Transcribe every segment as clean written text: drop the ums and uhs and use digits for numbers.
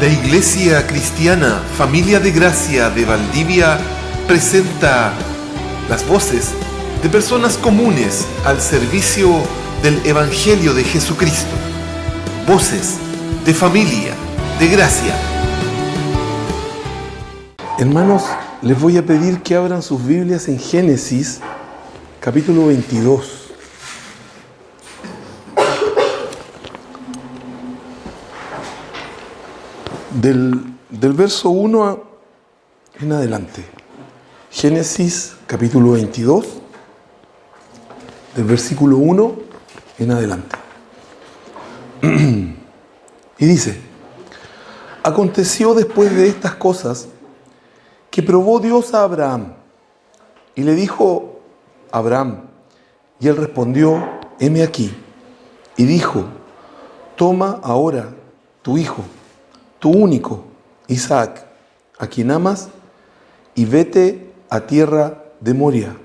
La Iglesia Cristiana Familia de Gracia de Valdivia presenta las voces de personas comunes al servicio del Evangelio de Jesucristo. Voces de familia de gracia. Hermanos, les voy a pedir que abran sus Biblias en Génesis, capítulo 22. Del verso 1 en adelante. Génesis, capítulo 22, del versículo 1 en adelante. Y dice: aconteció después de estas cosas que probó Dios a Abraham y le dijo: Abraham. Y él respondió: heme aquí. Y dijo: toma ahora tu hijo, tu único, Isaac, a quien amas, y vete a tierra de Moria,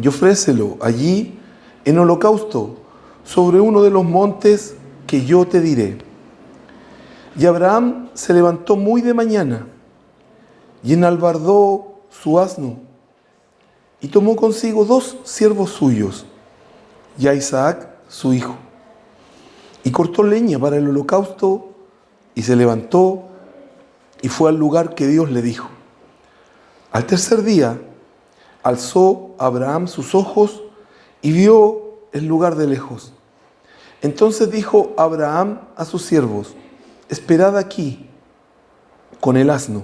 y ofrécelo allí en holocausto sobre uno de los montes que yo te diré. Y Abraham se levantó muy de mañana y enalbardó su asno y tomó consigo 2 siervos suyos y a Isaac su hijo, y cortó leña para el holocausto y se levantó y fue al lugar que Dios le dijo. Al tercer día alzó Abraham sus ojos y vio el lugar de lejos. Entonces dijo Abraham a sus siervos: esperad aquí con el asno,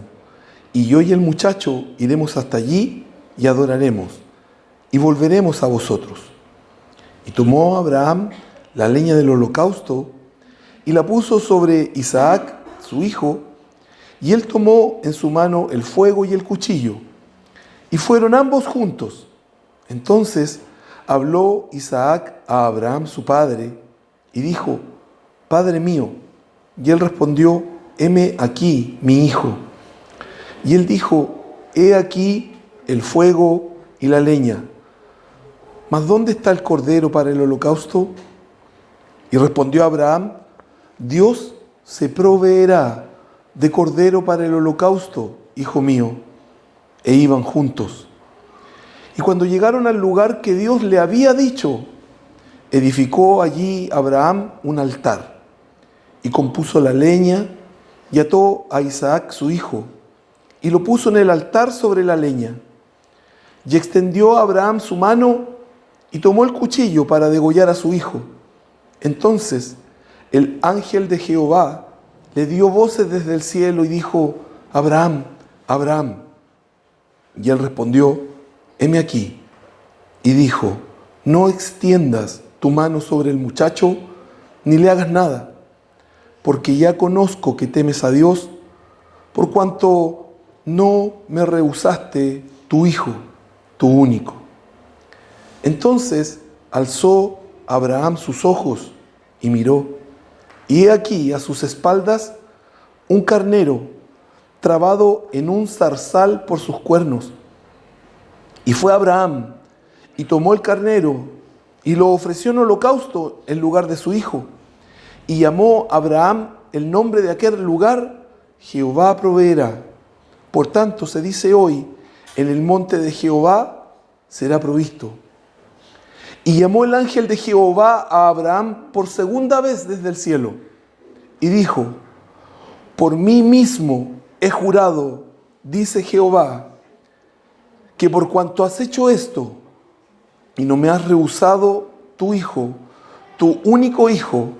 y yo y el muchacho iremos hasta allí y adoraremos, y volveremos a vosotros. Y tomó Abraham la leña del holocausto y la puso sobre Isaac, su hijo, y él tomó en su mano el fuego y el cuchillo, y fueron ambos juntos. Entonces habló Isaac a Abraham su padre, y dijo: Padre mío. Y él respondió: heme aquí, mi hijo. Y él dijo: he aquí el fuego y la leña, mas ¿dónde está el cordero para el holocausto? Y respondió Abraham: Dios se proveerá de cordero para el holocausto, hijo mío. E iban juntos. Y cuando llegaron al lugar que Dios le había dicho, edificó allí Abraham un altar, y compuso la leña, y ató a Isaac su hijo, y lo puso en el altar sobre la leña. Y extendió Abraham su mano, y tomó el cuchillo para degollar a su hijo. Entonces el ángel de Jehová le dio voces desde el cielo y dijo: Abraham, Abraham. Y él respondió: heme aquí. Y dijo: no extiendas tu mano sobre el muchacho, ni le hagas nada, porque ya conozco que temes a Dios, por cuanto no me rehusaste tu hijo, tu único. Entonces alzó Abraham sus ojos y miró, y he aquí a sus espaldas un carnero trabado en un zarzal por sus cuernos. Y fue Abraham y tomó el carnero y lo ofreció en holocausto en lugar de su hijo. Y llamó Abraham el nombre de aquel lugar: Jehová proveerá. Por tanto se dice hoy: en el monte de Jehová será provisto. Y llamó el ángel de Jehová a Abraham por segunda vez desde el cielo, y dijo: por mí mismo he jurado, dice Jehová, que por cuanto has hecho esto, y no me has rehusado tu hijo, tu único hijo,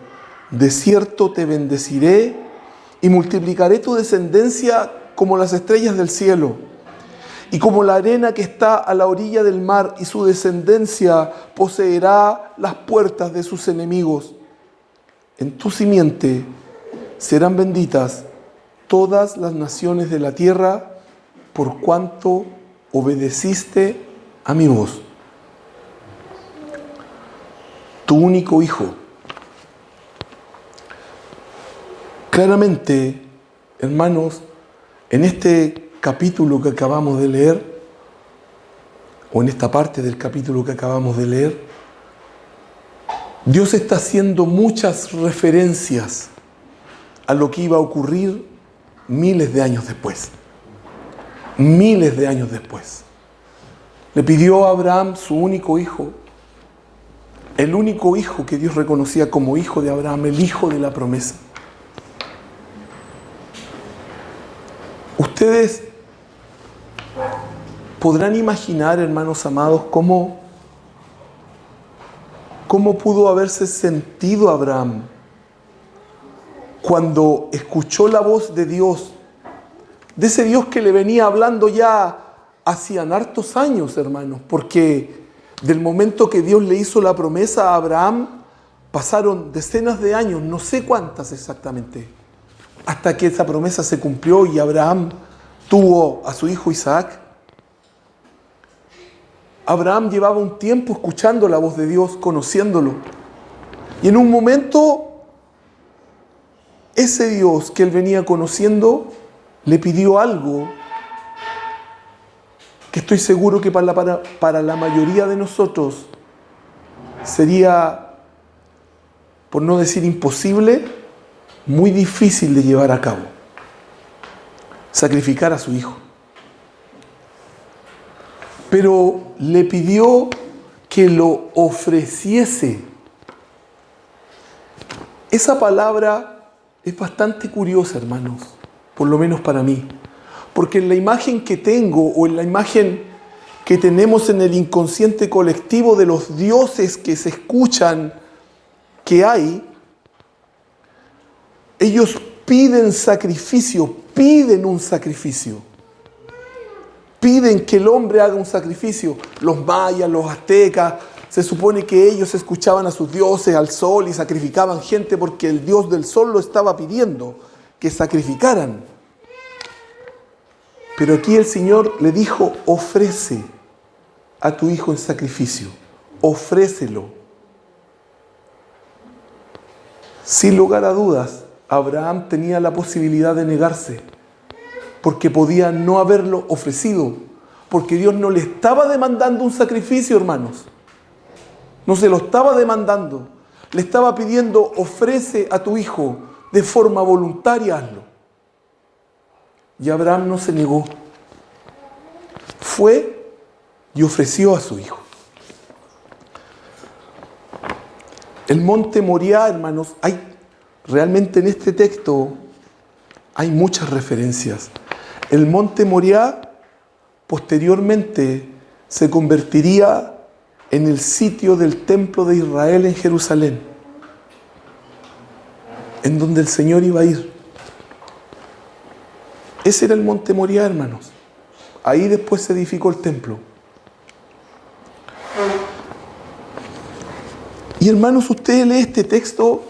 de cierto te bendeciré, y multiplicaré tu descendencia como las estrellas del cielo, y como la arena que está a la orilla del mar, y su descendencia poseerá las puertas de sus enemigos. En tu simiente serán benditas todas las naciones de la tierra, por cuanto obedeciste a mi voz. Tu único hijo. Claramente, hermanos, en este capítulo que acabamos de leer, o en esta parte del capítulo que acabamos de leer, Dios está haciendo muchas referencias a lo que iba a ocurrir miles de años después. Miles de años después. Le pidió a Abraham su único hijo, el único hijo que Dios reconocía como hijo de Abraham, el hijo de la promesa. Ustedes podrán imaginar, hermanos amados, cómo pudo haberse sentido Abraham cuando escuchó la voz de Dios, de ese Dios que le venía hablando ya hacían hartos años, hermanos, porque del momento que Dios le hizo la promesa a Abraham, pasaron decenas de años, no sé cuántas exactamente, hasta que esa promesa se cumplió y Abraham tuvo a su hijo Isaac. Abraham llevaba un tiempo escuchando la voz de Dios, conociéndolo. Y en un momento, ese Dios que él venía conociendo le pidió algo que estoy seguro que para la mayoría de nosotros sería, por no decir imposible, muy difícil de llevar a cabo. Sacrificar a su hijo. Pero le pidió que lo ofreciese. Esa palabra es bastante curiosa, hermanos, por lo menos para mí. Porque en la imagen que tengo, o en la imagen que tenemos en el inconsciente colectivo de los dioses que se escuchan que hay, ellos piden sacrificio, piden un sacrificio. Piden que el hombre haga un sacrificio. Los mayas, los aztecas, se supone que ellos escuchaban a sus dioses, al sol, y sacrificaban gente porque el dios del sol lo estaba pidiendo, que sacrificaran. Pero aquí el Señor le dijo, ofrece a tu hijo en sacrificio, ofrécelo. Sin lugar a dudas, Abraham tenía la posibilidad de negarse, porque podía no haberlo ofrecido, porque Dios no le estaba demandando un sacrificio, hermanos. No se lo estaba demandando. Le estaba pidiendo, ofrece a tu hijo de forma voluntaria, hazlo. Y Abraham no se negó. Fue y ofreció a su hijo. El monte Moriah, hermanos, realmente en este texto hay muchas referencias. El monte Moriah posteriormente se convertiría en el sitio del templo de Israel en Jerusalén, en donde el Señor iba a ir. Ese era el monte Moriah, hermanos. Ahí después se edificó el templo. Y hermanos, usted lee este texto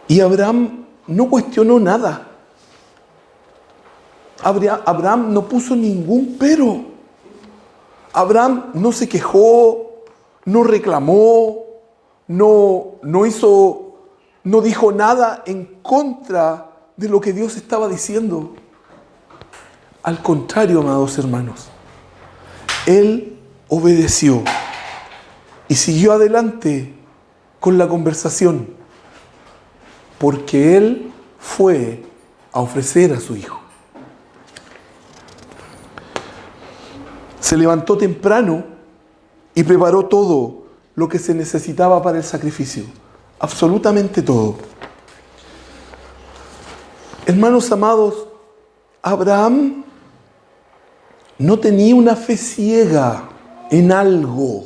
y Abraham no cuestionó nada. Abraham no puso ningún pero. Abraham no se quejó, no reclamó, no dijo nada en contra de lo que Dios estaba diciendo. Al contrario, amados hermanos, él obedeció y siguió adelante con la conversación, porque él fue a ofrecer a su hijo. Se levantó temprano y preparó todo lo que se necesitaba para el sacrificio. Absolutamente todo. Hermanos amados, Abraham no tenía una fe ciega en algo.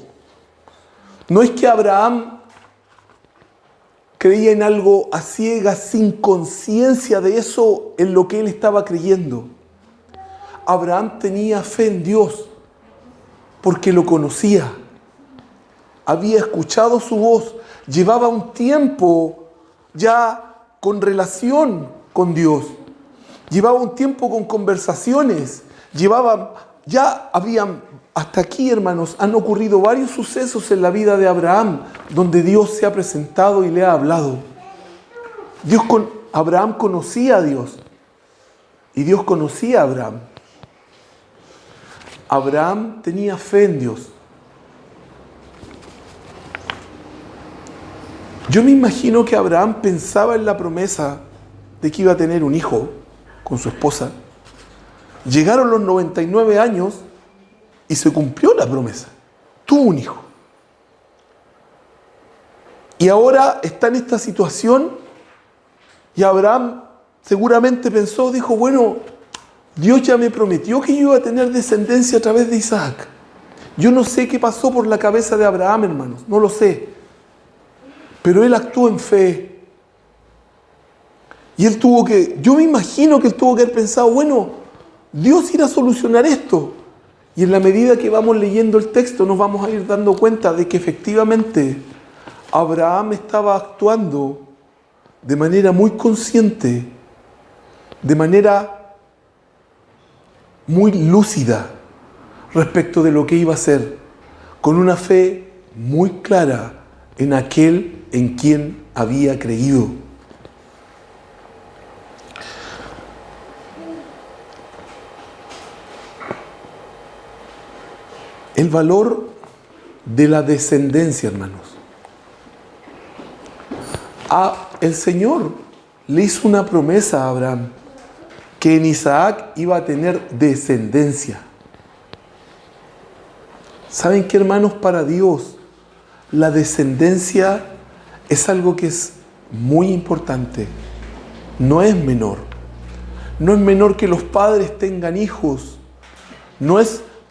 No es que Abraham creía en algo a ciegas, sin conciencia de eso en lo que él estaba creyendo. Abraham tenía fe en Dios porque lo conocía. Había escuchado su voz. Llevaba un tiempo ya con relación con Dios. Llevaba un tiempo con conversaciones. Hasta aquí, hermanos, han ocurrido varios sucesos en la vida de Abraham donde Dios se ha presentado y le ha hablado. Abraham conocía a Dios y Dios conocía a Abraham. Abraham tenía fe en Dios. Yo me imagino que Abraham pensaba en la promesa de que iba a tener un hijo con su esposa. Llegaron los 99 años y se cumplió la promesa. Tuvo un hijo. Y ahora está en esta situación y Abraham seguramente pensó, dijo, bueno, Dios ya me prometió que yo iba a tener descendencia a través de Isaac. Yo no sé qué pasó por la cabeza de Abraham, hermanos, no lo sé. Pero él actuó en fe. Y yo me imagino que él tuvo que haber pensado, bueno, Dios irá a solucionar esto. Y en la medida que vamos leyendo el texto nos vamos a ir dando cuenta de que efectivamente Abraham estaba actuando de manera muy consciente, de manera muy lúcida respecto de lo que iba a hacer, con una fe muy clara en aquel en quien había creído. El valor de la descendencia, hermanos. El Señor le hizo una promesa a Abraham, que en Isaac iba a tener descendencia. ¿Saben qué, hermanos? Para Dios, la descendencia es algo que es muy importante. No es menor. No es menor que los padres tengan hijos.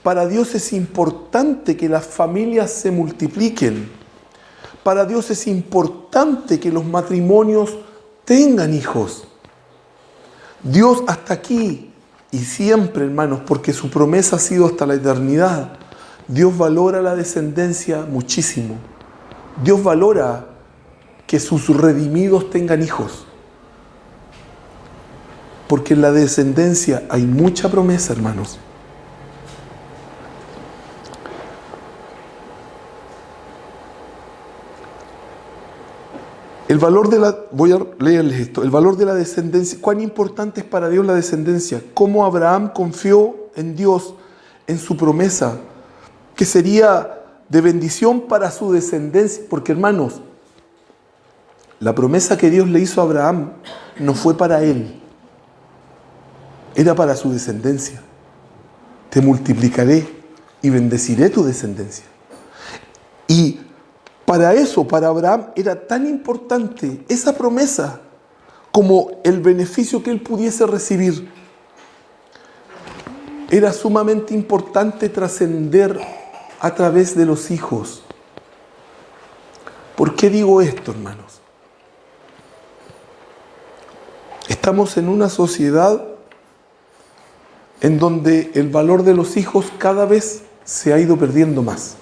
Para Dios es importante que las familias se multipliquen. Para Dios es importante que los matrimonios tengan hijos. Dios hasta aquí y siempre, hermanos, porque su promesa ha sido hasta la eternidad, Dios valora la descendencia muchísimo. Dios valora que sus redimidos tengan hijos. Porque en la descendencia hay mucha promesa, hermanos. Voy a leerles esto. El valor de la descendencia. ¿Cuán importante es para Dios la descendencia? Cómo Abraham confió en Dios, en su promesa, que sería de bendición para su descendencia. Porque, hermanos, la promesa que Dios le hizo a Abraham no fue para él. Era para su descendencia. Te multiplicaré y bendeciré tu descendencia. Y para eso, para Abraham, era tan importante esa promesa como el beneficio que él pudiese recibir. Era sumamente importante trascender a través de los hijos. ¿Por qué digo esto, hermanos? Estamos en una sociedad en donde el valor de los hijos cada vez se ha ido perdiendo más.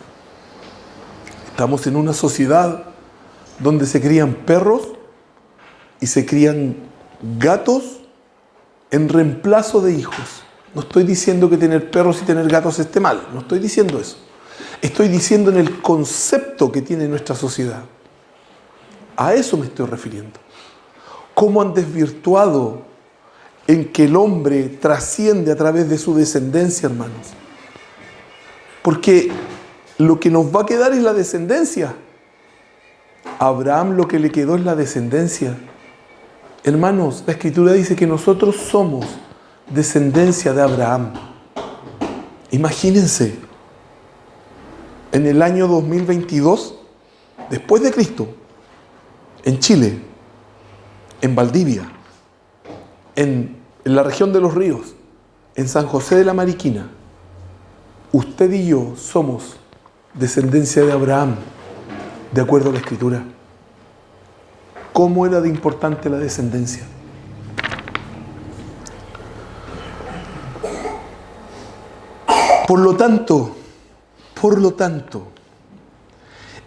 Estamos en una sociedad donde se crían perros y se crían gatos en reemplazo de hijos. No estoy diciendo que tener perros y tener gatos esté mal, no estoy diciendo eso. Estoy diciendo en el concepto que tiene nuestra sociedad. A eso me estoy refiriendo. Cómo han desvirtuado en que el hombre trasciende a través de su descendencia, hermanos. Porque lo que nos va a quedar es la descendencia. A Abraham lo que le quedó es la descendencia. Hermanos, la Escritura dice que nosotros somos descendencia de Abraham. Imagínense, en el año 2022, después de Cristo, en Chile, en Valdivia, en la región de los ríos, en San José de la Mariquina, usted y yo somos descendencia de Abraham, de acuerdo a la Escritura. ¿Cómo era de importante la descendencia? Por lo tanto,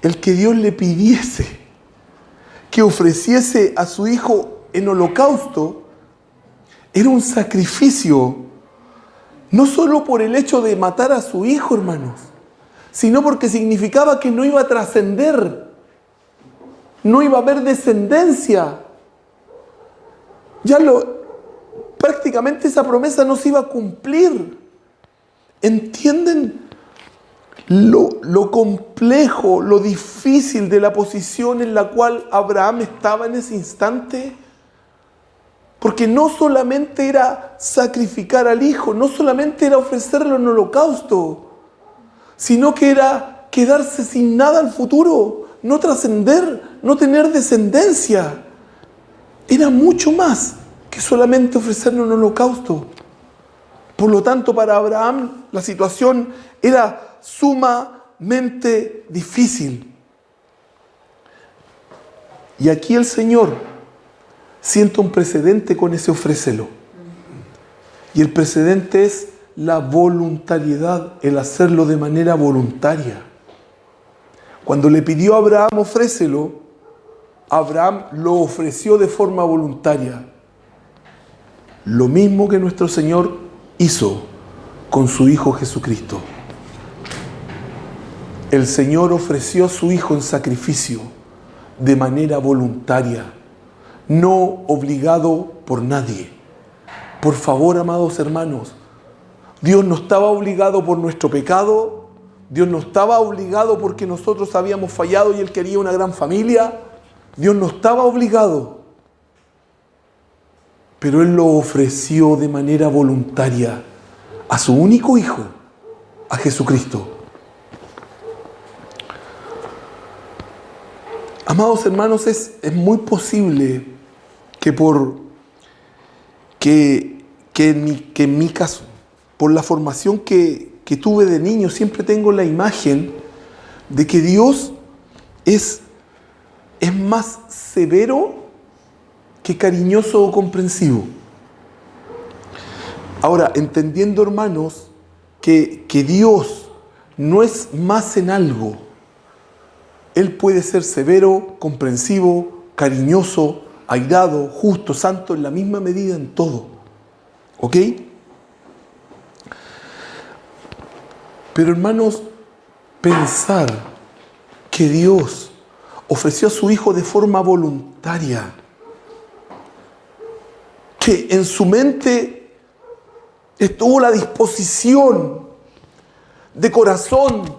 el que Dios le pidiese que ofreciese a su hijo en holocausto era un sacrificio, no solo por el hecho de matar a su hijo, hermanos, sino porque significaba que no iba a trascender, no iba a haber descendencia. Prácticamente esa promesa no se iba a cumplir. ¿Entienden lo complejo, lo difícil de la posición en la cual Abraham estaba en ese instante? Porque no solamente era sacrificar al hijo, no solamente era ofrecerlo en holocausto, sino que era quedarse sin nada al futuro, no trascender, no tener descendencia. Era mucho más que solamente ofrecerle un holocausto. Por lo tanto, para Abraham la situación era sumamente difícil. Y aquí el Señor sienta un precedente con ese ofrécelo. Y el precedente es la voluntariedad, el hacerlo de manera voluntaria. Cuando le pidió a Abraham ofrécelo, Abraham lo ofreció de forma voluntaria. Lo mismo que nuestro Señor hizo con su Hijo Jesucristo. El Señor ofreció a su Hijo en sacrificio de manera voluntaria, no obligado por nadie. Por favor, amados hermanos, Dios no estaba obligado por nuestro pecado, Dios no estaba obligado porque nosotros habíamos fallado y Él quería una gran familia. Dios no estaba obligado, pero Él lo ofreció de manera voluntaria a su único Hijo, a Jesucristo. Amados hermanos, es muy posible que en mi caso, por la formación que tuve de niño, siempre tengo la imagen de que Dios es más severo que cariñoso o comprensivo. Ahora, entendiendo, hermanos, que Dios no es más en algo. Él puede ser severo, comprensivo, cariñoso, airado, justo, santo, en la misma medida en todo. ¿Ok? Pero, hermanos, pensar que Dios ofreció a su Hijo de forma voluntaria, que en su mente estuvo la disposición de corazón,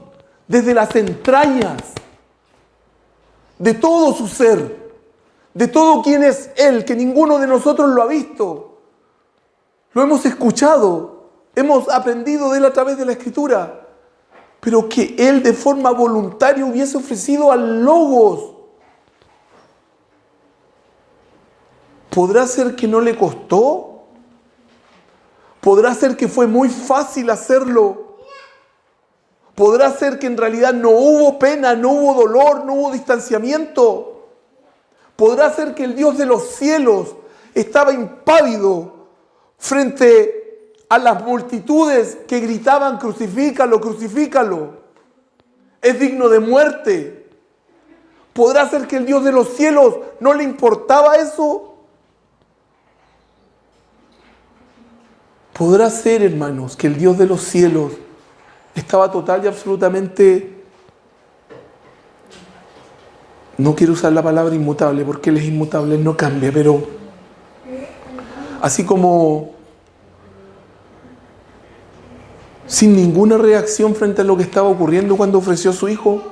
desde las entrañas, de todo su ser, de todo quien es Él, que ninguno de nosotros lo ha visto. Lo hemos escuchado, hemos aprendido de Él a través de la Escritura, pero que Él de forma voluntaria hubiese ofrecido al Logos. ¿Podrá ser que no le costó? ¿Podrá ser que fue muy fácil hacerlo? ¿Podrá ser que en realidad no hubo pena, no hubo dolor, no hubo distanciamiento? ¿Podrá ser que el Dios de los cielos estaba impávido frente a las multitudes que gritaban: crucifícalo, crucifícalo, es digno de muerte? ¿Podrá ser que el Dios de los cielos no le importaba eso? ¿Podrá ser, hermanos, que el Dios de los cielos estaba total y absolutamente, no quiero usar la palabra inmutable porque Él es inmutable, Él no cambia, pero así como sin ninguna reacción frente a lo que estaba ocurriendo cuando ofreció a su Hijo?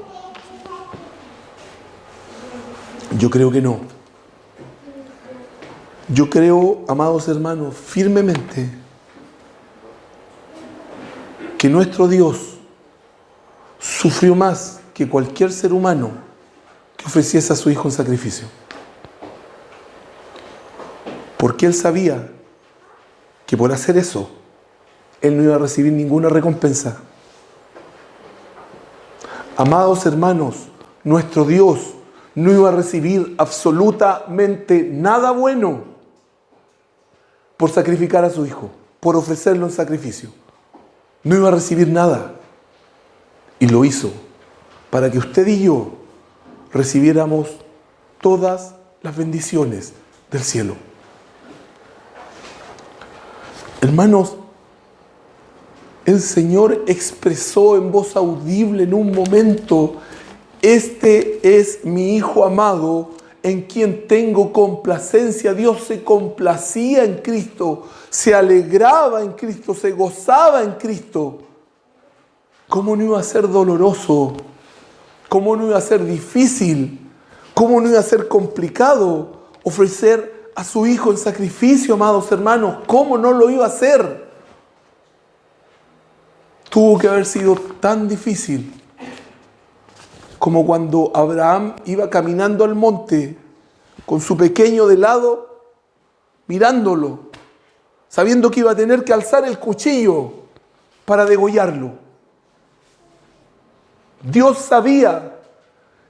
Yo creo que no. Yo creo, amados hermanos, firmemente que nuestro Dios sufrió más que cualquier ser humano que ofreciese a su Hijo en sacrificio. Porque Él sabía que por hacer eso, Él no iba a recibir ninguna recompensa. Amados hermanos, nuestro Dios no iba a recibir absolutamente nada bueno por sacrificar a su Hijo, por ofrecerlo en sacrificio. No iba a recibir nada. Y lo hizo para que usted y yo recibiéramos todas las bendiciones del cielo. Hermanos, el Señor expresó en voz audible en un momento: este es mi Hijo amado, en quien tengo complacencia. Dios se complacía en Cristo, se alegraba en Cristo, se gozaba en Cristo. ¿Cómo no iba a ser doloroso? ¿Cómo no iba a ser difícil? ¿Cómo no iba a ser complicado ofrecer a su hijo en sacrificio, amados hermanos? ¿Cómo no lo iba a hacer? Tuvo que haber sido tan difícil como cuando Abraham iba caminando al monte con su pequeño de lado, mirándolo, sabiendo que iba a tener que alzar el cuchillo para degollarlo. Dios sabía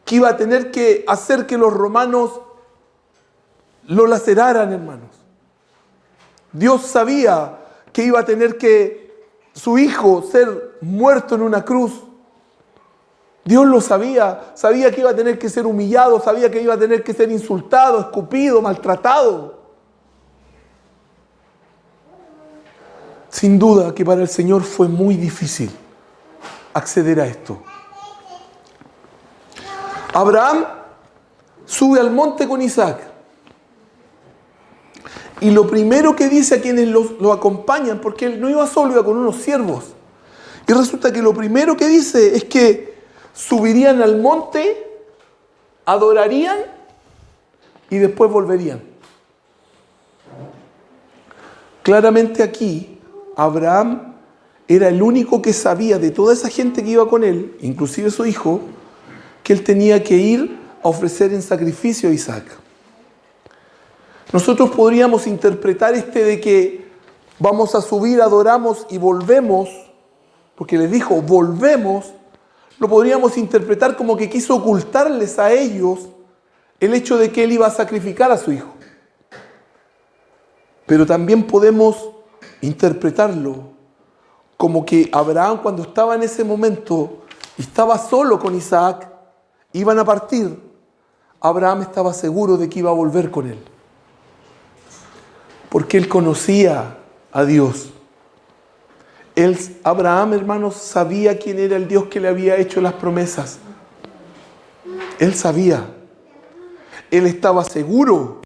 que iba a tener que hacer que los romanos lo laceraran, hermanos. Dios sabía que iba a tener que su hijo ser muerto en una cruz. Dios lo sabía, sabía que iba a tener que ser humillado, sabía que iba a tener que ser insultado, escupido, maltratado. Sin duda que para el Señor fue muy difícil acceder a esto. Abraham sube al monte con Isaac. Y lo primero que dice a quienes lo acompañan, porque él no iba solo, iba con unos siervos. Y resulta que lo primero que dice es que subirían al monte, adorarían y después volverían. Claramente aquí, Abraham era el único que sabía de toda esa gente que iba con él, inclusive su hijo, que él tenía que ir a ofrecer en sacrificio a Isaac. Nosotros podríamos interpretar de que vamos a subir, adoramos y volvemos, porque les dijo volvemos, lo podríamos interpretar como que quiso ocultarles a ellos el hecho de que él iba a sacrificar a su hijo. Pero también podemos interpretarlo como que Abraham, cuando estaba en ese momento y estaba solo con Isaac, iban a partir, Abraham estaba seguro de que iba a volver con él. Porque él conocía a Dios. Abraham, hermanos, sabía quién era el Dios que le había hecho las promesas. Él sabía. Él estaba seguro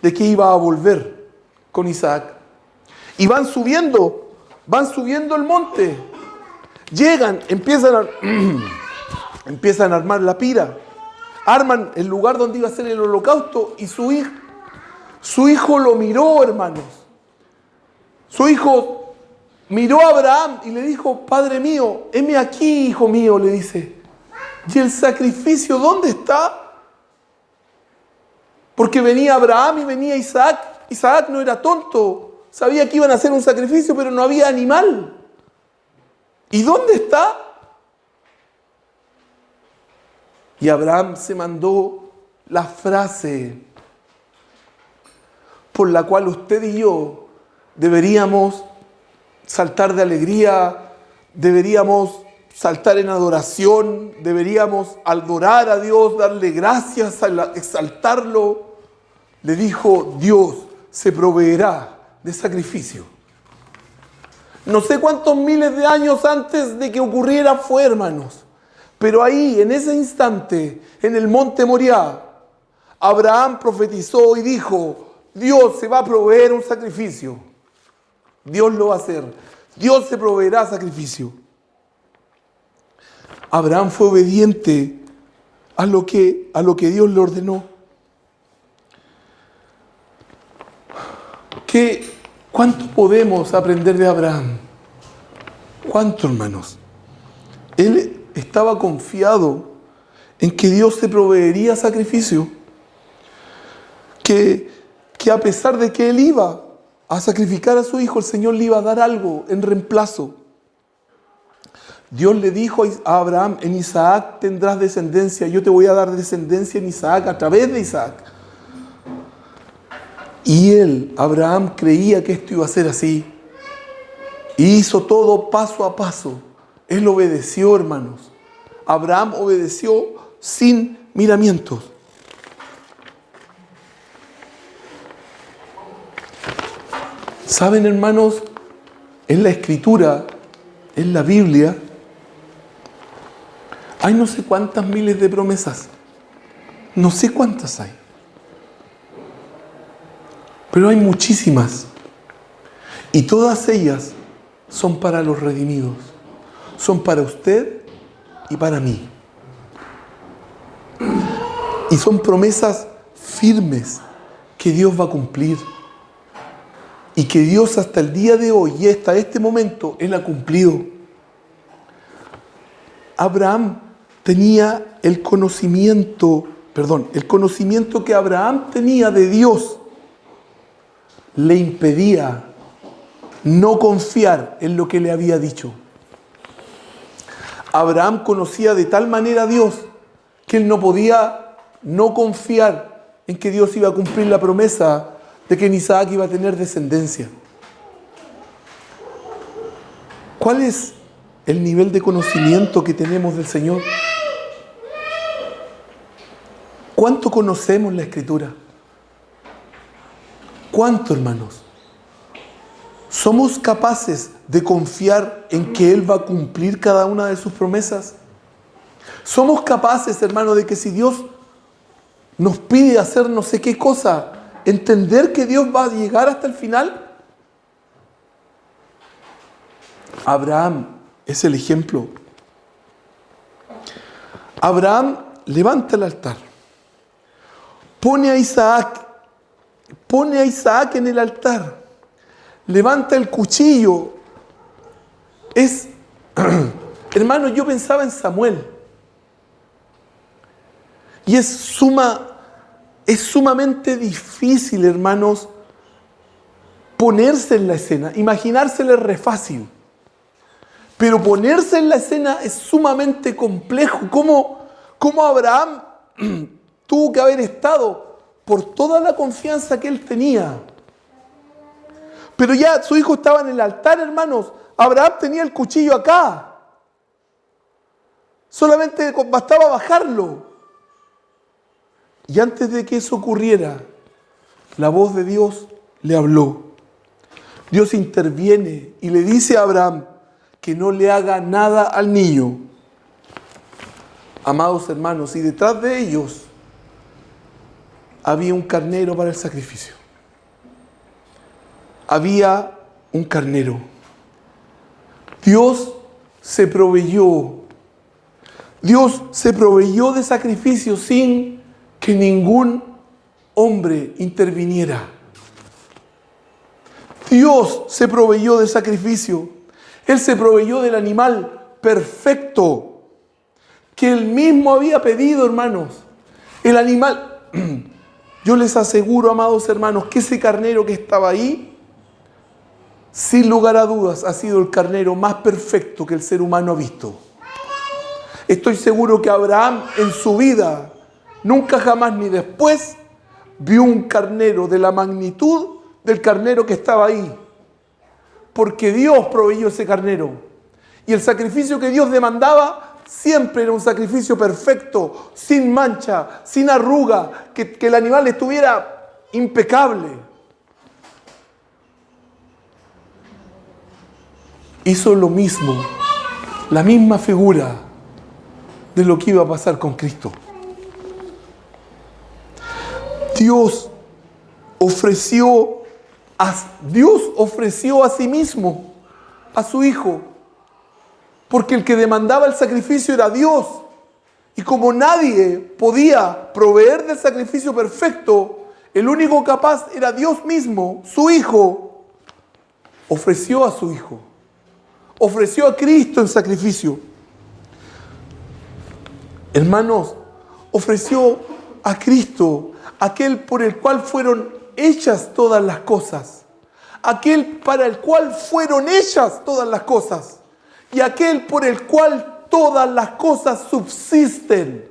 de que iba a volver con Isaac. Y van subiendo el monte. Llegan, empiezan a armar la pira. Arman el lugar donde iba a ser el holocausto y su hijo lo miró, hermanos. Su hijo miró a Abraham y le dijo: Padre mío, heme aquí, hijo mío, le dice. ¿Y el sacrificio dónde está? Porque venía Abraham y venía Isaac. Isaac no era tonto. Sabía que iban a hacer un sacrificio, pero no había animal. ¿Y dónde está? Y Abraham se mandó la frase por la cual usted y yo deberíamos saltar de alegría, deberíamos saltar en adoración, deberíamos adorar a Dios, darle gracias, exaltarlo. Le dijo: Dios se proveerá de sacrificio. No sé cuántos miles de años antes de que ocurriera fue, hermanos, pero ahí, en ese instante, en el monte Moriah, Abraham profetizó y dijo: Dios se va a proveer un sacrificio. Dios lo va a hacer. Dios se proveerá sacrificio. Abraham fue obediente a lo que Dios le ordenó. ¿Cuánto podemos aprender de Abraham? ¿Cuánto, hermanos? Él estaba confiado en que Dios se proveería sacrificio. Que a pesar de que él iba a sacrificar a su hijo, el Señor le iba a dar algo en reemplazo. Dios le dijo a Abraham: en Isaac tendrás descendencia, yo te voy a dar descendencia en Isaac, a través de Isaac. Y Abraham, creía que esto iba a ser así. Y hizo todo paso a paso. Él obedeció, hermanos. Abraham obedeció sin miramientos. ¿Saben, hermanos? En la Escritura, en la Biblia, hay no sé cuántas miles de promesas. No sé cuántas hay. Pero hay muchísimas. Y todas ellas son para los redimidos. son para usted y para mí. Y son promesas firmes que Dios va a cumplir. Y que Dios hasta el día de hoy y hasta este momento, Él ha cumplido. Abraham tenía el conocimiento que Abraham tenía de Dios le impedía no confiar en lo que le había dicho. Abraham conocía de tal manera a Dios que él no podía no confiar en que Dios iba a cumplir la promesa de que en Isaac iba a tener descendencia. ¿Cuál es el nivel de conocimiento que tenemos del Señor? ¿Cuánto conocemos la Escritura? ¿Cuánto, hermanos? ¿Somos capaces de confiar en que Él va a cumplir cada una de sus promesas? ¿Somos capaces, hermanos, de que si Dios nos pide hacer no sé qué cosa, entender que Dios va a llegar hasta el final? Abraham es el ejemplo. Abraham levanta el altar, pone a Isaac en el altar, levanta el cuchillo. Hermano, yo pensaba en Samuel. Y es sumamente difícil, hermanos, ponerse en la escena. Imaginárselo es re fácil. Pero ponerse en la escena es sumamente complejo. ¿Cómo Abraham tuvo que haber estado por toda la confianza que él tenía? Pero ya su hijo estaba en el altar, hermanos. Abraham tenía el cuchillo acá. Solamente bastaba bajarlo. Y antes de que eso ocurriera, la voz de Dios le habló. Dios interviene y le dice a Abraham que no le haga nada al niño. Amados hermanos, y detrás de ellos había un carnero para el sacrificio. Había un carnero. Dios se proveyó de sacrificio sin que ningún hombre interviniera. Dios se proveyó de sacrificio. Él se proveyó del animal perfecto que Él mismo había pedido, hermanos. El animal, yo les aseguro, amados hermanos, que ese carnero que estaba ahí, sin lugar a dudas, ha sido el carnero más perfecto que el ser humano ha visto. Estoy seguro que Abraham en su vida, nunca jamás ni después, vio un carnero de la magnitud del carnero que estaba ahí. Porque Dios proveyó ese carnero. Y el sacrificio que Dios demandaba siempre era un sacrificio perfecto, sin mancha, sin arruga, que el animal estuviera impecable. Hizo lo mismo, la misma figura de lo que iba a pasar con Cristo. Dios ofreció a sí mismo, a su Hijo, porque el que demandaba el sacrificio era Dios. Y como nadie podía proveer del sacrificio perfecto, el único capaz era Dios mismo, su Hijo. Ofreció a su Hijo, ofreció a Cristo en sacrificio. Hermanos, ofreció a Cristo, aquel por el cual fueron hechas todas las cosas, aquel para el cual fueron hechas todas las cosas y aquel por el cual todas las cosas subsisten.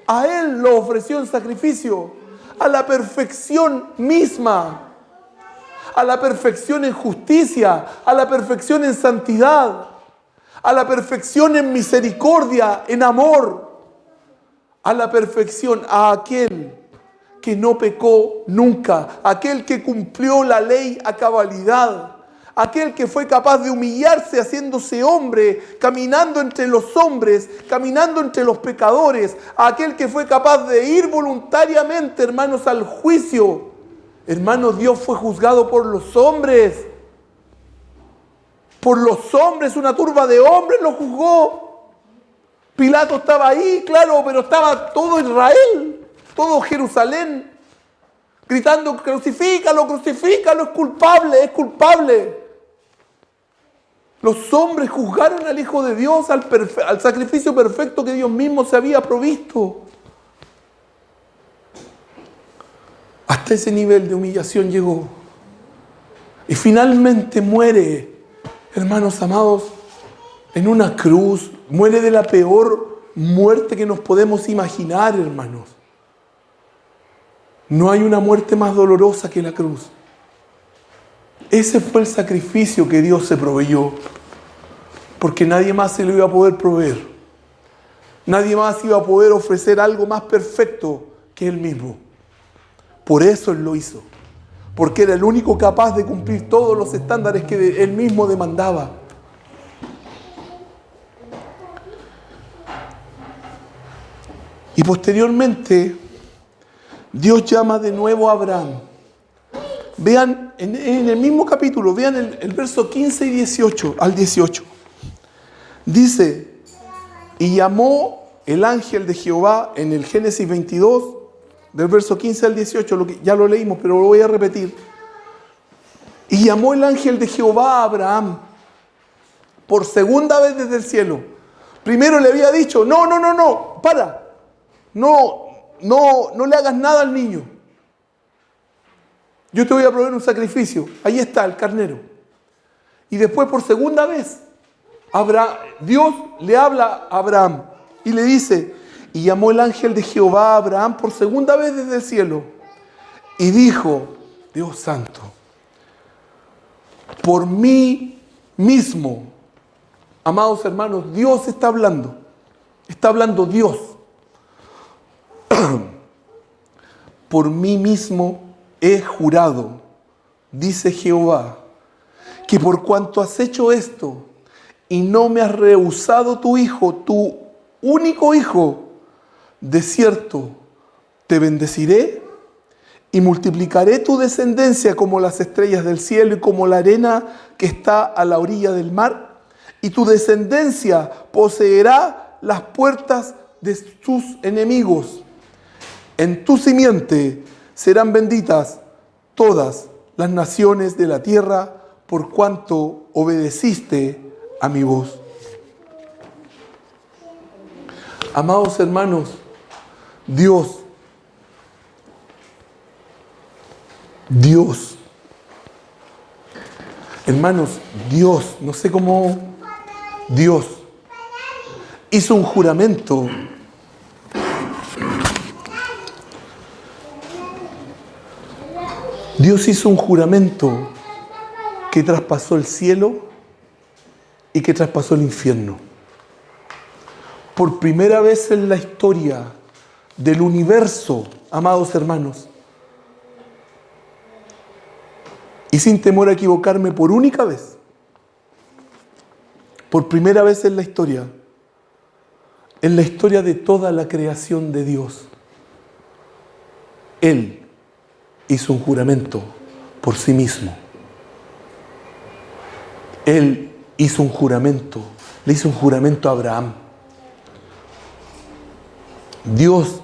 A Él lo ofreció en sacrificio, a la perfección misma, a la perfección en justicia, a la perfección en santidad, a la perfección en misericordia, en amor, a la perfección, a aquel que no pecó nunca, aquel que cumplió la ley a cabalidad, aquel que fue capaz de humillarse haciéndose hombre, caminando entre los hombres, caminando entre los pecadores, aquel que fue capaz de ir voluntariamente, hermanos, al juicio. Hermanos, Dios fue juzgado por los hombres, por los hombres, una turba de hombres lo juzgó. Pilato estaba ahí, claro, pero estaba todo Israel, todo Jerusalén, gritando, crucifícalo, crucifícalo, es culpable, es culpable. Los hombres juzgaron al Hijo de Dios, al sacrificio perfecto que Dios mismo se había provisto. Hasta ese nivel de humillación llegó. Y finalmente muere, hermanos amados, en una cruz. Muere de la peor muerte que nos podemos imaginar, hermanos. No hay una muerte más dolorosa que la cruz. Ese fue el sacrificio que Dios se proveyó. Porque nadie más se lo iba a poder proveer. Nadie más iba a poder ofrecer algo más perfecto que Él mismo. Por eso Él lo hizo. Porque era el único capaz de cumplir todos los estándares que Él mismo demandaba. Y posteriormente, Dios llama de nuevo a Abraham. Vean en el mismo capítulo, vean el verso 15 y 18 al 18. Dice, y llamó el ángel de Jehová en el Génesis 22, del verso 15 al 18, ya lo leímos, pero lo voy a repetir. Y llamó el ángel de Jehová a Abraham por segunda vez desde el cielo. Primero le había dicho, no, para. No le hagas nada al niño. Yo te voy a proveer un sacrificio. Ahí está el carnero. Y después por segunda vez, Dios le habla a Abraham y le dice, y llamó el ángel de Jehová a Abraham por segunda vez desde el cielo. Y dijo, Dios santo, por mí mismo, amados hermanos, Dios está hablando. Está hablando Dios. Por mí mismo he jurado, dice Jehová, que por cuanto has hecho esto y no me has rehusado tu hijo, tu único hijo, de cierto te bendeciré y multiplicaré tu descendencia como las estrellas del cielo y como la arena que está a la orilla del mar, y tu descendencia poseerá las puertas de tus enemigos. En tu simiente serán benditas todas las naciones de la tierra, por cuanto obedeciste a mi voz. Amados hermanos, Dios, hermanos, Dios, no sé cómo, Dios hizo un juramento. Dios hizo un juramento que traspasó el cielo y que traspasó el infierno. Por primera vez en la historia del universo, amados hermanos, y sin temor a equivocarme, por única vez, por primera vez en la historia de toda la creación de Dios, Él hizo un juramento por sí mismo. Él hizo un juramento, le hizo un juramento a Abraham. Dios,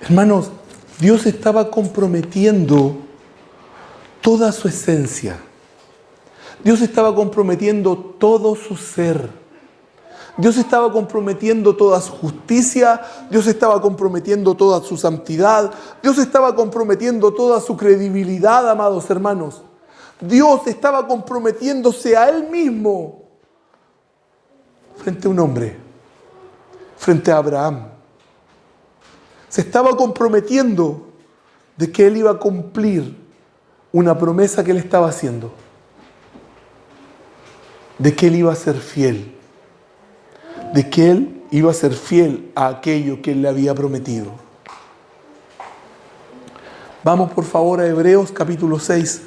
hermanos, Dios estaba comprometiendo toda su esencia. Dios estaba comprometiendo todo su ser. Dios estaba comprometiendo toda su justicia, Dios estaba comprometiendo toda su santidad, Dios estaba comprometiendo toda su credibilidad, amados hermanos. Dios estaba comprometiéndose a Él mismo frente a un hombre, frente a Abraham. Se estaba comprometiendo de que Él iba a cumplir una promesa que Él estaba haciendo, de que Él iba a ser fiel, de que Él iba a ser fiel a aquello que Él le había prometido. Vamos por favor a Hebreos capítulo 6,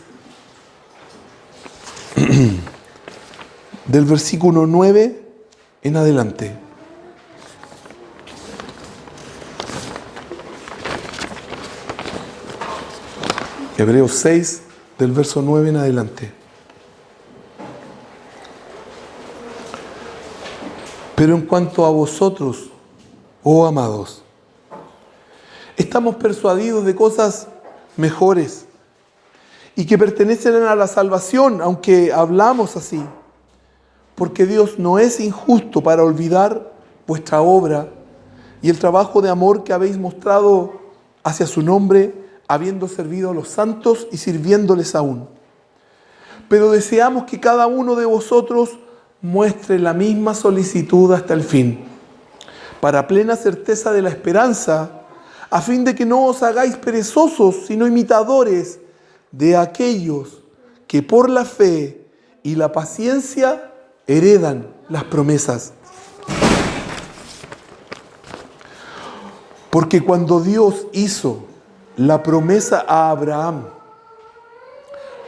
del versículo 9 en adelante. Hebreos 6, del verso 9 en adelante. Pero en cuanto a vosotros, oh amados, estamos persuadidos de cosas mejores y que pertenecen a la salvación, aunque hablamos así, porque Dios no es injusto para olvidar vuestra obra y el trabajo de amor que habéis mostrado hacia su nombre, habiendo servido a los santos y sirviéndoles aún. Pero deseamos que cada uno de vosotros muestre la misma solicitud hasta el fin, para plena certeza de la esperanza, a fin de que no os hagáis perezosos, sino imitadores de aquellos que por la fe y la paciencia heredan las promesas. Porque cuando Dios hizo la promesa a Abraham,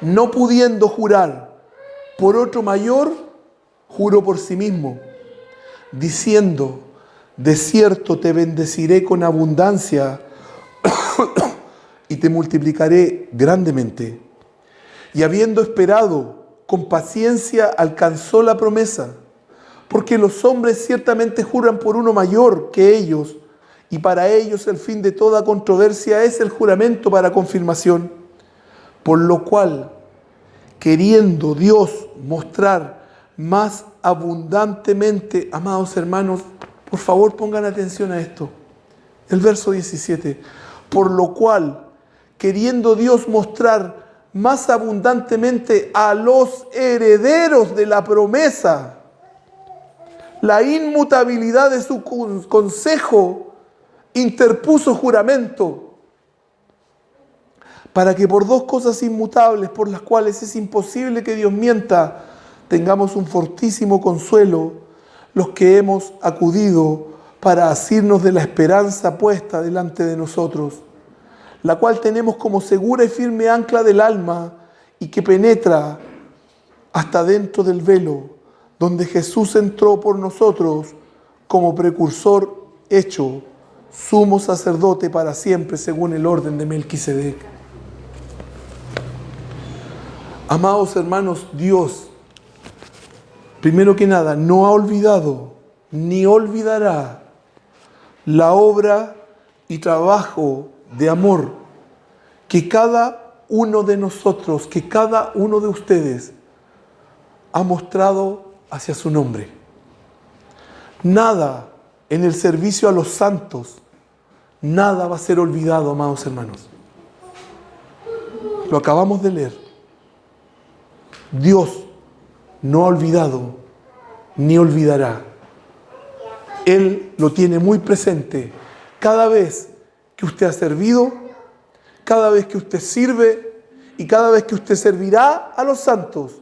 no pudiendo jurar por otro mayor, juró por sí mismo, diciendo: de cierto te bendeciré con abundancia y te multiplicaré grandemente. Y habiendo esperado con paciencia, alcanzó la promesa, porque los hombres ciertamente juran por uno mayor que ellos, y para ellos el fin de toda controversia es el juramento para confirmación. Por lo cual, queriendo Dios mostrar más abundantemente, amados hermanos, por favor pongan atención a esto, el verso 17, por lo cual, queriendo Dios mostrar más abundantemente a los herederos de la promesa la inmutabilidad de su consejo, interpuso juramento, para que por dos cosas inmutables por las cuales es imposible que Dios mienta, tengamos un fortísimo consuelo los que hemos acudido para asirnos de la esperanza puesta delante de nosotros, la cual tenemos como segura y firme ancla del alma y que penetra hasta dentro del velo, donde Jesús entró por nosotros como precursor hecho sumo sacerdote para siempre según el orden de Melquisedec. Amados hermanos, Dios, primero que nada, no ha olvidado ni olvidará la obra y trabajo de amor que cada uno de nosotros, que cada uno de ustedes ha mostrado hacia su nombre. Nada en el servicio a los santos, nada va a ser olvidado, amados hermanos. Lo acabamos de leer. Dios no ha olvidado ni olvidará. Él lo tiene muy presente cada vez que usted ha servido, cada vez que usted sirve y cada vez que usted servirá a los santos.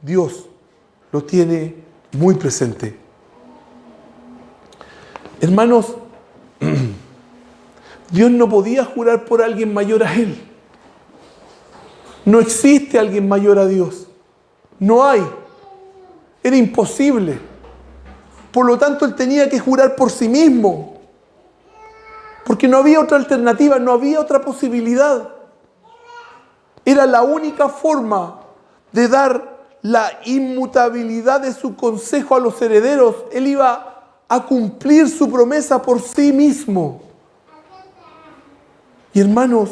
Dios lo tiene muy presente. Hermanos, Dios no podía jurar por alguien mayor a Él. No existe alguien mayor a Dios. No hay. Era imposible. Por lo tanto, Él tenía que jurar por sí mismo. Porque no había otra alternativa, no había otra posibilidad. Era la única forma de dar la inmutabilidad de su consejo a los herederos. Él iba a cumplir su promesa por sí mismo. Y hermanos,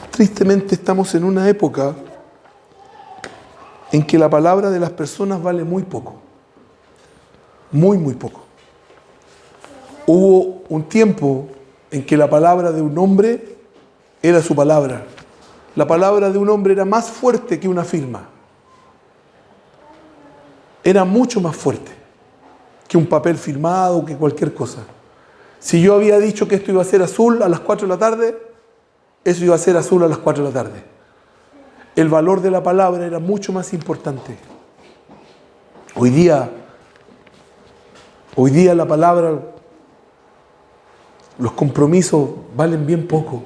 tristemente estamos en una época en que la palabra de las personas vale muy poco. Muy poco. Hubo un tiempo en que la palabra de un hombre era su palabra. La palabra de un hombre era más fuerte que una firma. Era mucho más fuerte que un papel firmado, que cualquier cosa. Si yo había dicho que esto iba a ser azul a las 4 de la tarde, eso iba a ser azul a las 4 de la tarde. El valor de la palabra era mucho más importante. Hoy día la palabra, los compromisos valen bien poco.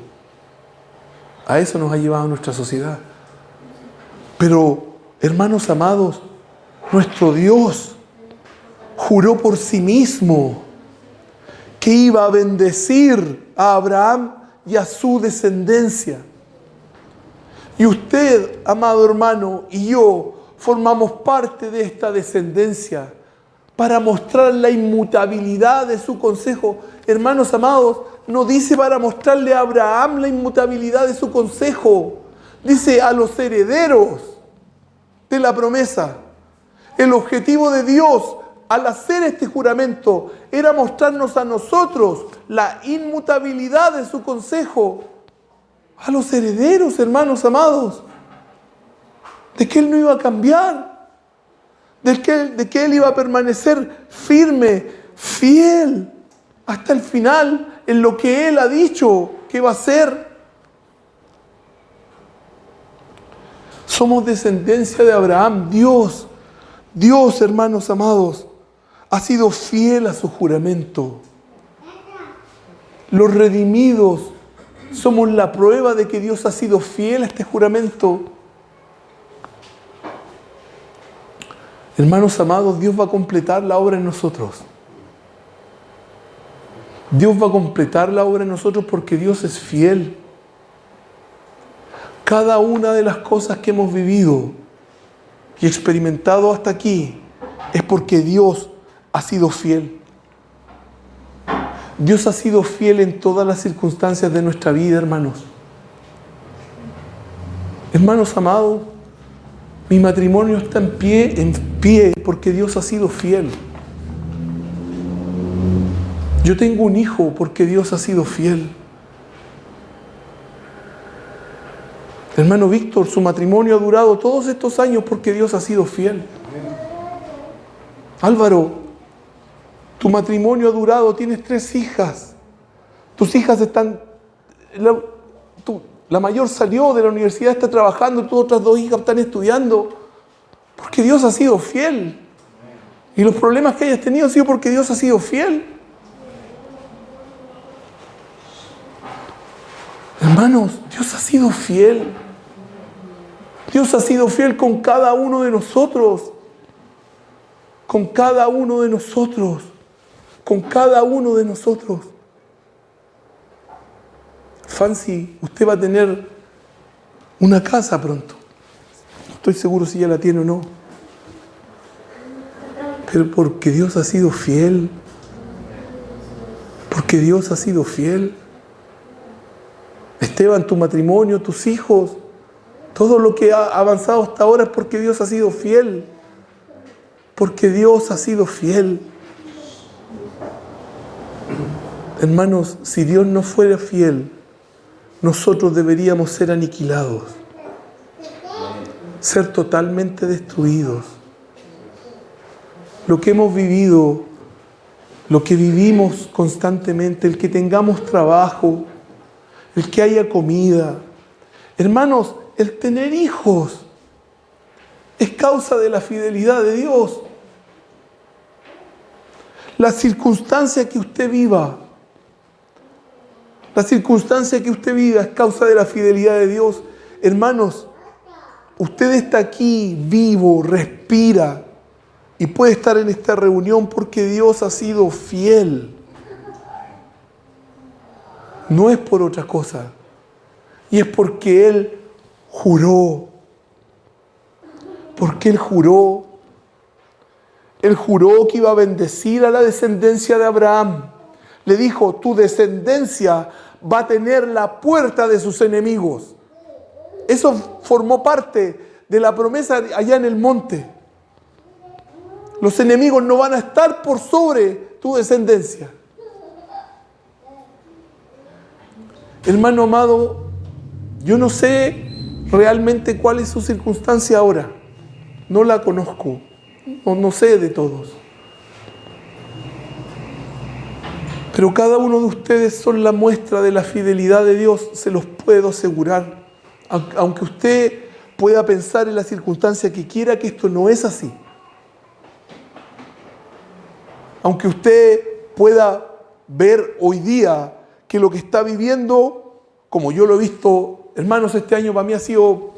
A eso nos ha llevado nuestra sociedad. Pero, hermanos amados, nuestro Dios juró por sí mismo que iba a bendecir a Abraham y a su descendencia. Y usted Usted, amado hermano, y yo formamos parte de esta descendencia para mostrar la inmutabilidad de su consejo. Hermanos amados, no dice para mostrarle a Abraham la inmutabilidad de su consejo. Dice a los herederos de la promesa. El objetivo de Dios al hacer este juramento era mostrarnos a nosotros la inmutabilidad de su consejo. A los herederos, hermanos amados. De que Él no iba a cambiar. De que Él iba a permanecer firme, fiel, hasta el final en lo que Él ha dicho que va a hacer. Somos descendencia de Abraham. Dios, hermanos amados, ha sido fiel a su juramento. Los redimidos somos la prueba de que Dios ha sido fiel a este juramento. Hermanos amados, Dios va a completar la obra en nosotros. Dios va a completar la obra en nosotros porque Dios es fiel. Cada una de las cosas que hemos vivido y experimentado hasta aquí es porque Dios ha sido fiel. Dios ha sido fiel en todas las circunstancias de nuestra vida, hermanos. Hermanos amados, mi matrimonio está en pie porque Dios ha sido fiel. Yo tengo un hijo porque Dios ha sido fiel. Hermano Víctor, su matrimonio ha durado todos estos años porque Dios ha sido fiel. Álvaro, tu matrimonio ha durado, tienes 3 hijas. Tus hijas están... La mayor salió de la universidad, está trabajando, tus otras 2 hijas están estudiando. Porque Dios ha sido fiel. Y los problemas que hayas tenido han sido porque Dios ha sido fiel. Hermanos, Dios ha sido fiel. Dios ha sido fiel con cada uno de nosotros. Con cada uno de nosotros. Con cada uno de nosotros. Fancy, usted va a tener una casa pronto. No estoy seguro si ya la tiene o no. Pero porque Dios ha sido fiel. Porque Dios ha sido fiel. Esteban, tu matrimonio, tus hijos, todo lo que ha avanzado hasta ahora es porque Dios ha sido fiel. Porque Dios ha sido fiel. Hermanos, si Dios no fuera fiel, nosotros deberíamos ser aniquilados, ser totalmente destruidos. Lo que hemos vivido, lo que vivimos constantemente, el que tengamos trabajo, el que haya comida. Hermanos, el tener hijos es causa de la fidelidad de Dios. La circunstancia que usted viva, es causa de la fidelidad de Dios. Hermanos, usted está aquí vivo, respira y puede estar en esta reunión porque Dios ha sido fiel. No es por otra cosa. Y es porque Él juró. Porque Él juró. Él juró que iba a bendecir a la descendencia de Abraham. Le dijo, tu descendencia va a tener la puerta de sus enemigos. Eso formó parte de la promesa allá en el monte. Los enemigos no van a estar por sobre tu descendencia. Hermano amado, yo no sé realmente cuál es su circunstancia ahora. No la conozco. No sé de todos. Pero cada uno de ustedes son la muestra de la fidelidad de Dios, se los puedo asegurar. Aunque usted pueda pensar en la circunstancia que quiera, que esto no es así. Aunque usted pueda ver hoy día que lo que está viviendo, como yo lo he visto, hermanos, este año para mí ha sido...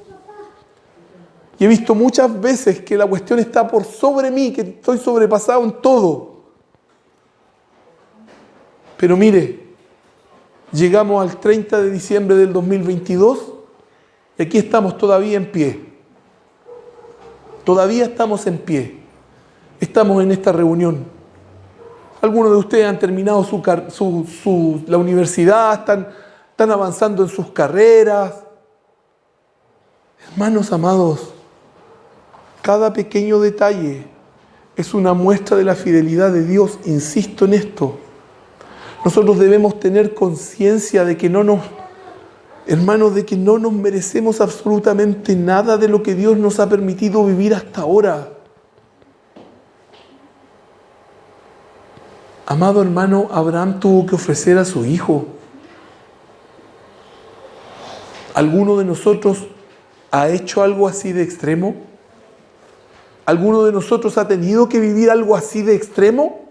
Y he visto muchas veces que la cuestión está por sobre mí, que estoy sobrepasado en todo. Pero mire, llegamos al 30 de diciembre del 2022 Y aquí estamos todavía en pie. Todavía estamos en pie. Estamos en esta reunión. Algunos de ustedes han terminado la universidad, están avanzando en sus carreras. Hermanos amados, cada pequeño detalle es una muestra de la fidelidad de Dios. Insisto en esto. Nosotros debemos tener conciencia de que hermanos, de que no nos merecemos absolutamente nada de lo que Dios nos ha permitido vivir hasta ahora. Amado hermano, Abraham tuvo que ofrecer a su hijo. ¿Alguno de nosotros ha hecho algo así de extremo? ¿Alguno de nosotros ha tenido que vivir algo así de extremo?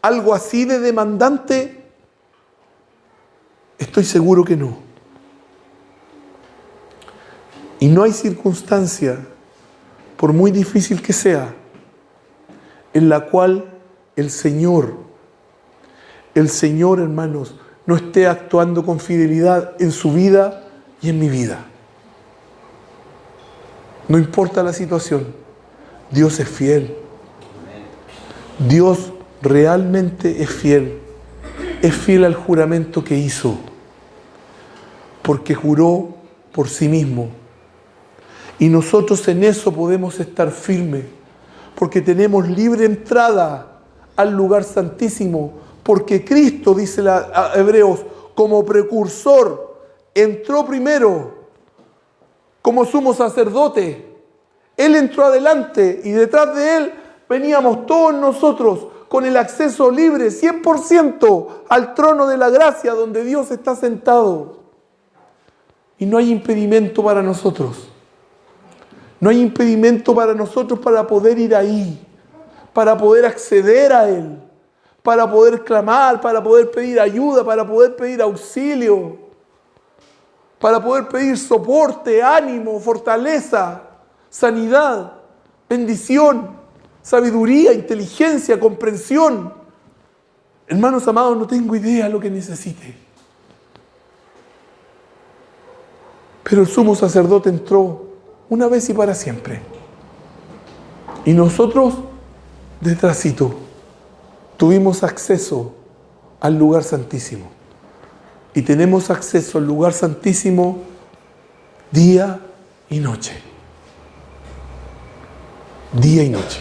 ¿Algo así de demandante? Estoy seguro que no. Y no hay circunstancia, por muy difícil que sea, en la cual el Señor, hermanos, no esté actuando con fidelidad en su vida y en mi vida. No importa la situación, Dios es fiel. Dios realmente es fiel. Es fiel al juramento que hizo, porque juró por sí mismo. Y nosotros en eso podemos estar firmes, porque tenemos libre entrada al lugar santísimo, porque Cristo, dice a Hebreos, como precursor, entró primero como sumo sacerdote. Él entró adelante y detrás de Él veníamos todos nosotros con el acceso libre, 100% al trono de la gracia donde Dios está sentado. Y no hay impedimento para nosotros. No hay impedimento para nosotros para poder ir ahí, para poder acceder a Él, para poder clamar, para poder pedir ayuda, para poder pedir auxilio, para poder pedir soporte, ánimo, fortaleza, sanidad, bendición, sabiduría, inteligencia, comprensión. Hermanos amados, no tengo idea de lo que necesite. Pero el sumo sacerdote entró una vez y para siempre. Y nosotros, detrásito, tuvimos acceso al lugar santísimo. Y tenemos acceso al lugar santísimo día y noche. Día y noche.